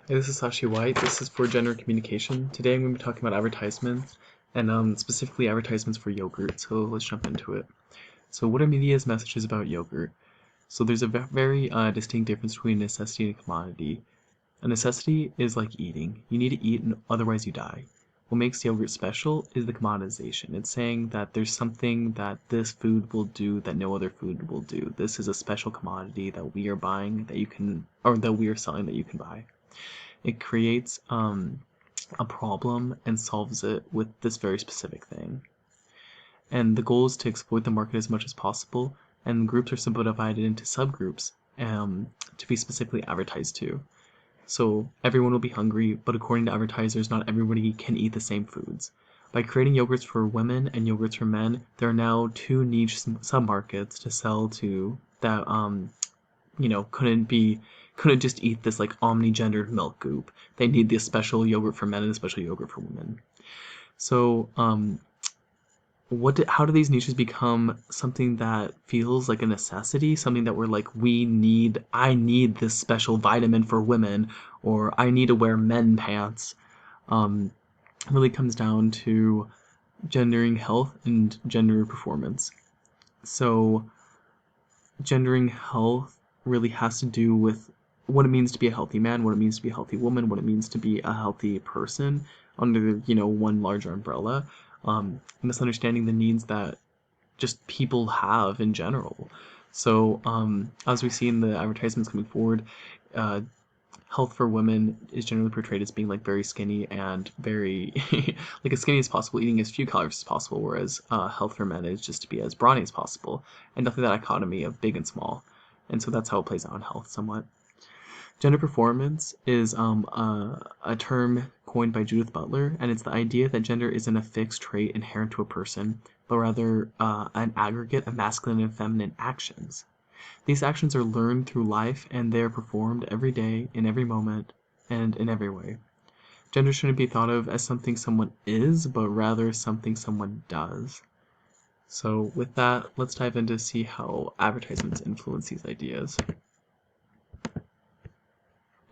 Hey, this is Sashi White. This is for gender communication. Today I'm going to be talking about advertisements and specifically advertisements for yogurt. So let's jump into it. So what are media's messages about yogurt? So there's a very distinct difference between necessity and commodity. A necessity is like eating. You need to eat, otherwise you die. What makes yogurt special is the commoditization. It's saying that there's something that this food will do that no other food will do. This is a special commodity that we are buying that you can, or that we are selling that you can buy. It creates a problem and solves it with this very specific thing. And the goal is to exploit the market as much as possible, and groups are subdivided into subgroups to be specifically advertised to. So everyone will be hungry, but according to advertisers, not everybody can eat the same foods. By creating yogurts for women and yogurts for men, there are now two niche submarkets to sell to that couldn't just eat this like omni-gendered milk goop. They need this special yogurt for men and a special yogurt for women. So how do these niches become something that feels like a necessity, something that we're like, I need this special vitamin for women, or I need to wear men pants? um really comes down to gendering health and gender performance. So gendering health really has to do with what it means to be a healthy man, what it means to be a healthy woman, what it means to be a healthy person under, one larger umbrella. Misunderstanding the needs that just people have in general. So, as we see in the advertisements coming forward, uh, health for women is generally portrayed as being like very skinny and very like as skinny as possible, eating as few calories as possible, whereas health for men is just to be as brawny as possible, and definitely that dichotomy of big and small. And so that's how it plays out in health somewhat. Gender performance is a term coined by Judith Butler, and it's the idea that gender isn't a fixed trait inherent to a person, but rather an aggregate of masculine and feminine actions. These actions are learned through life, and they are performed every day, in every moment, and in every way. Gender shouldn't be thought of as something someone is, but rather something someone does. So with that, let's dive in to see how advertisements influence these ideas.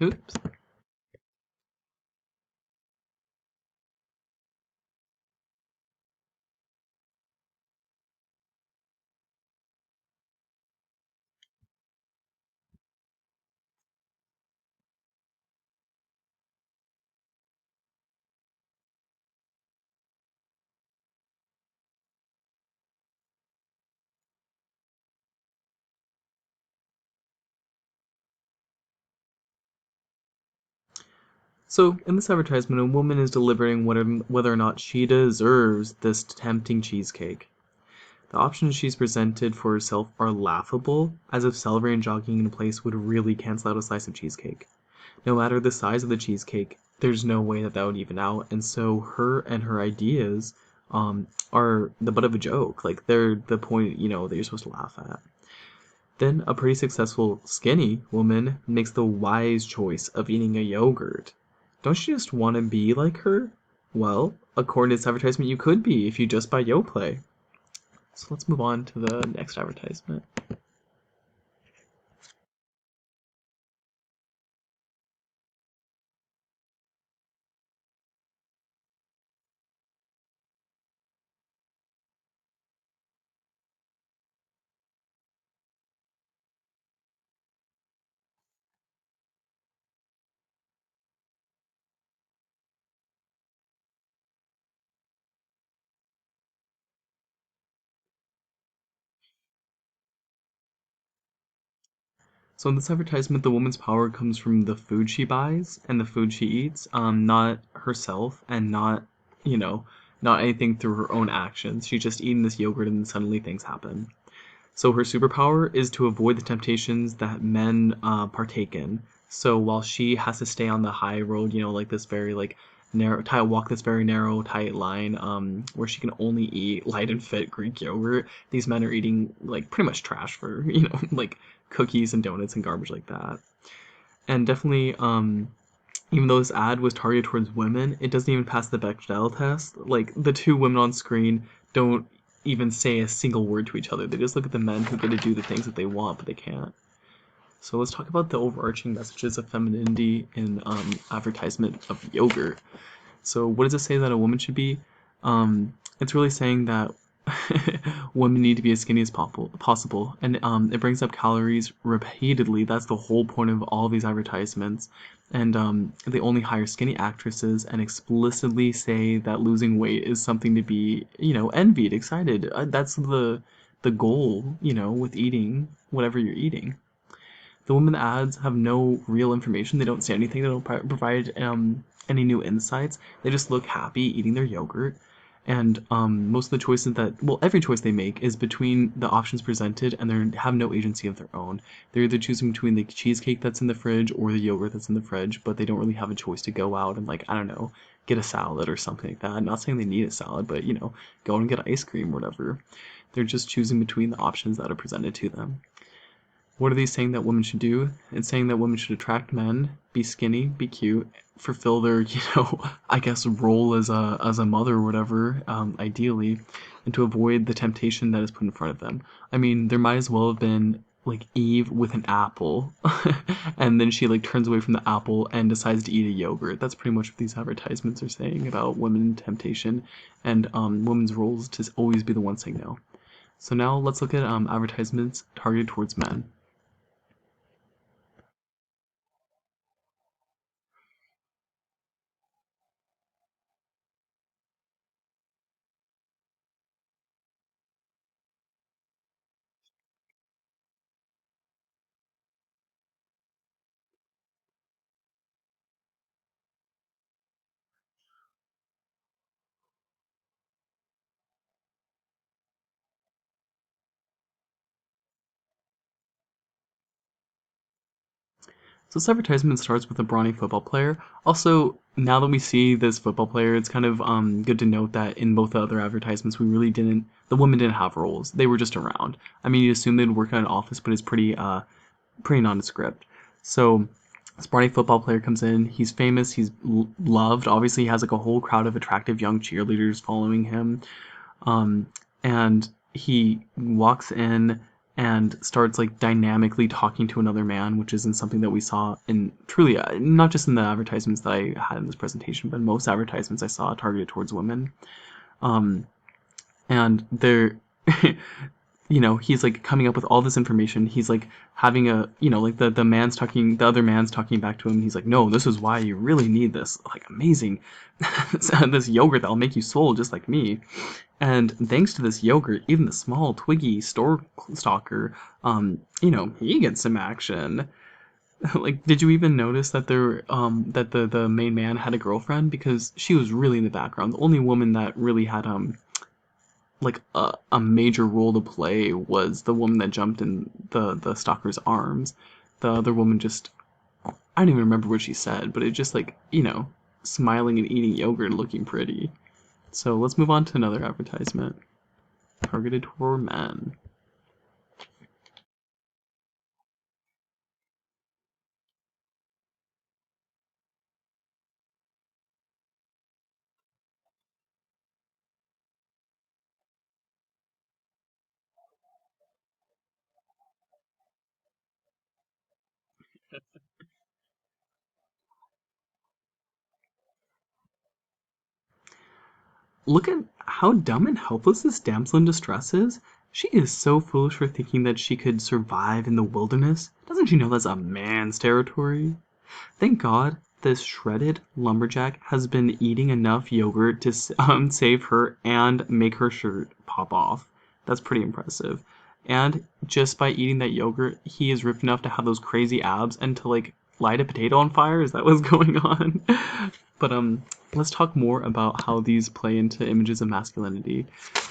Oops. So, in this advertisement, a woman is delivering whether or not she deserves this tempting cheesecake. The options she's presented for herself are laughable, as if celebrating jogging in place would really cancel out a slice of cheesecake. No matter the size of the cheesecake, there's no way that would even out, and so her ideas are the butt of a joke. Like, they're the point, that you're supposed to laugh at. Then a pretty successful skinny woman makes the wise choice of eating a yogurt. Don't you just want to be like her? Well, according to this advertisement, you could be if you just buy Yoplait. So let's move on to the next advertisement. So in this advertisement, the woman's power comes from the food she buys and the food she eats, not herself and you know, not anything through her own actions. She's just eating this yogurt and then suddenly things happen. So her superpower is to avoid the temptations that men partake in. So while she has to stay on the high road, like this very like narrow, tight walk this very narrow, tight line, where she can only eat light and fit Greek yogurt, these men are eating like pretty much trash for like cookies and donuts and garbage like that. And definitely, even though this ad was targeted towards women, it doesn't even pass the Bechdel test. Like the two women on screen don't even say a single word to each other. They just look at the men who get to do the things that they want, but they can't. So let's talk about the overarching messages of femininity in advertisement of yogurt. So what does it say that a woman should be? It's really saying that women need to be as skinny as possible, and it brings up calories repeatedly. That's the whole point of all these advertisements, and they only hire skinny actresses and explicitly say that losing weight is something to be, envied, excited. That's the goal, with eating whatever you're eating. The women ads have no real information. They don't say anything. They don't provide any new insights. They just look happy eating their yogurt. And most of the choices well, every choice they make is between the options presented, and they have no agency of their own. They're either choosing between the cheesecake that's in the fridge or the yogurt that's in the fridge, but they don't really have a choice to go out and, like, I don't know, get a salad or something like that. I'm not saying they need a salad, but, go and get ice cream or whatever. They're just choosing between the options that are presented to them. What are these saying that women should do? It's saying that women should attract men, be skinny, be cute, fulfill their, I guess, role as a mother or whatever, ideally, and to avoid the temptation that is put in front of them. I mean, there might as well have been like Eve with an apple, and then she like turns away from the apple and decides to eat a yogurt. That's pretty much what these advertisements are saying about women temptation and women's roles to always be the one saying no. So now let's look at advertisements targeted towards men. So this advertisement starts with a brawny football player. Also, now that we see this football player, it's kind of good to note that in both the other advertisements, the women didn't have roles. They were just around. I mean, you assume they'd work at an office, but it's pretty nondescript. So this brawny football player comes in. He's famous. He's loved. Obviously, he has like a whole crowd of attractive young cheerleaders following him. Um, and he walks in and starts like dynamically talking to another man, which isn't something that we saw in truly, not just in the advertisements that I had in this presentation, but most advertisements I saw targeted towards women. Um, and they're he's like coming up with all this information. He's like having like the other man's talking back to him. He's like, no, this is why you really need this like amazing this yogurt that'll make you swole just like me. And thanks to this yogurt, even the small twiggy store stalker, he gets some action. Like, did you even notice that the main man had a girlfriend? Because she was really in the background. The only woman that really had like a major role to play was the woman that jumped in the stalker's arms. The other woman just, I don't even remember what she said, but it just like, smiling and eating yogurt and looking pretty. So let's move on to another advertisement targeted for men. Look at how dumb and helpless this damsel in distress is. She is so foolish for thinking that she could survive in the wilderness. Doesn't she know that's a man's territory? Thank God this shredded lumberjack has been eating enough yogurt to save her and make her shirt pop off. That's pretty impressive. And just by eating that yogurt, he is ripped enough to have those crazy abs and to like light a potato on fire. Is that what's going on? But let's talk more about how these play into images of masculinity.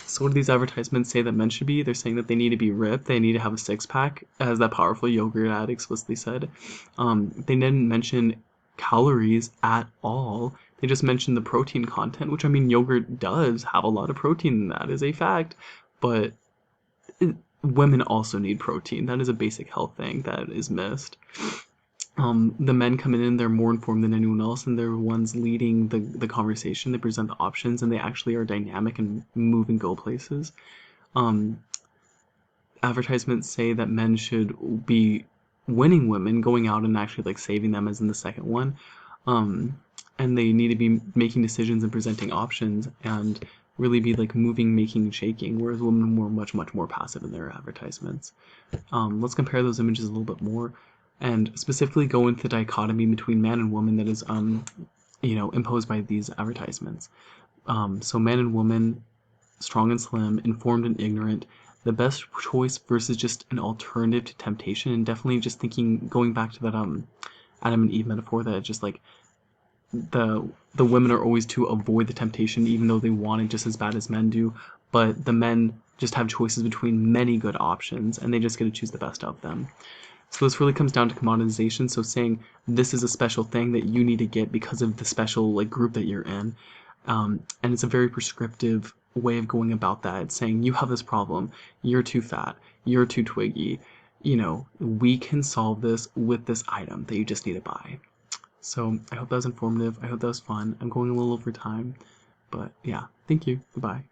So what do these advertisements say that men should be? They're saying that they need to be ripped, they need to have a six pack, as that powerful yogurt ad explicitly said. They didn't mention calories at all. They just mentioned the protein content, which I mean, yogurt does have a lot of protein. That is a fact, but women also need protein. That is a basic health thing that is missed. The men coming in, they're more informed than anyone else, and they're the ones leading the conversation. They present the options, and they actually are dynamic and move and go places. Um, Advertisements say that men should be winning women, going out and actually like saving them, as in the second one. Um, and they need to be making decisions and presenting options and really be like moving, making, and shaking, whereas women were much, much more passive in their advertisements. Let's compare those images a little bit more and specifically go into the dichotomy between man and woman that is, imposed by these advertisements. So man and woman, strong and slim, informed and ignorant, the best choice versus just an alternative to temptation, and definitely just thinking, going back to that Adam and Eve metaphor, that just like the women are always to avoid the temptation even though they want it just as bad as men do, but the men just have choices between many good options and they just get to choose the best of them. So this really comes down to commoditization. So saying this is a special thing that you need to get because of the special like group that you're in, and it's a very prescriptive way of going about that. It's saying you have this problem, you're too fat, you're too twiggy. We can solve this with this item that you just need to buy. So I hope that was informative. I hope that was fun. I'm going a little over time, but yeah, thank you. Goodbye.